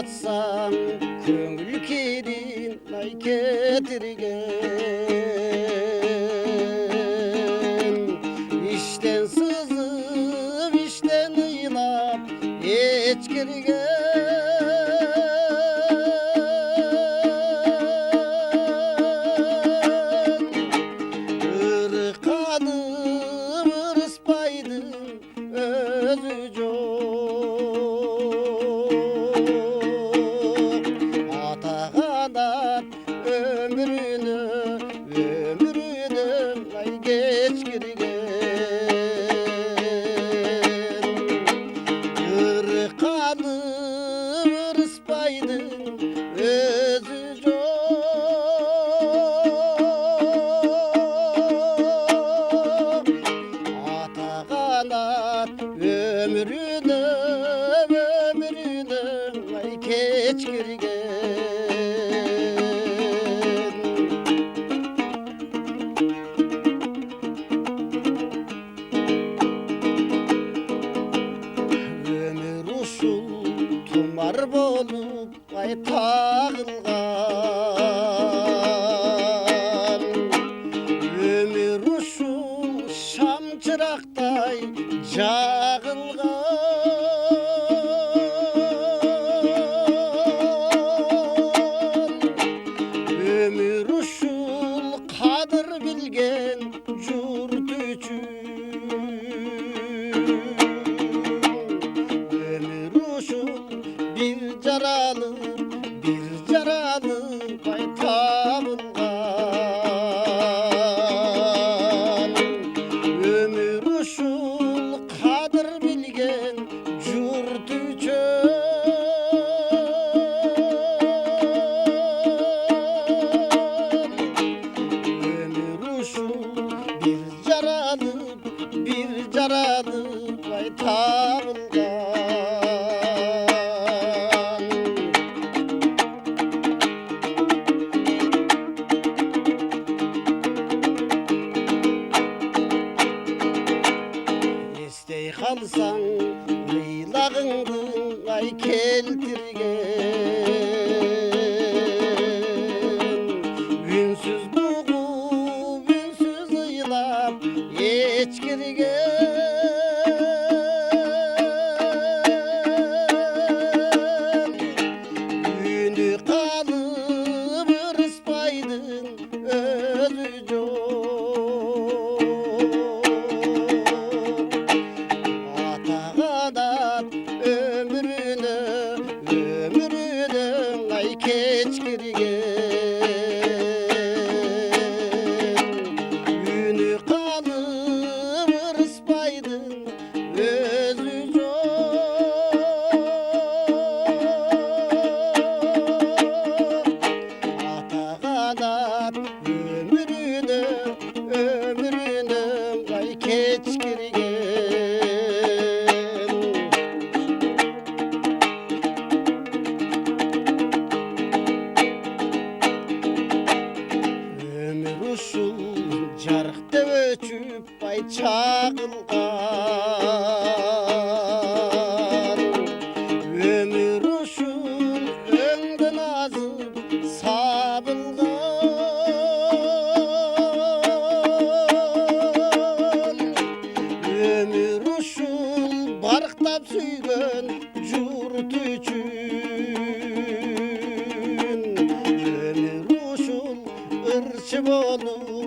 жатсам көңіл керін ай кетірген іштен сызып іштен ыйлап ечкірген ырқанып ырыспайдың өзі жоқ атағанат өміріні ай кечкірген ырқанып ырыспайдың өзі жоқ атағанат өміріні ай кечкірген өмір ушул тұмар болып ай тағылған өмір ушул шам чырақтай жағылған өмір ушул қадір білген жұрт үшін өмір ушул bir jaralı ай табылған өмір ушул қадір білген жұрт үшін өмір ушул bir jaralı ай табылған естей қалсаң ыйлағыңды ай келтірген үнсіз бұғып үнсіз ыйлап ечкірген үні қалып ырыспайдың өзі жоқ атағанат өміріні ай кечкірген үні қалып ырыспайдың өзі жоқ атағанат өміріні ай кечкірген өмір ушул жарықты өчүп ай чагылган өмір ушул өңдөн азып сабылган өмір ушул барктап сүйгөн журт үчүн өмір ушул ырчы болуп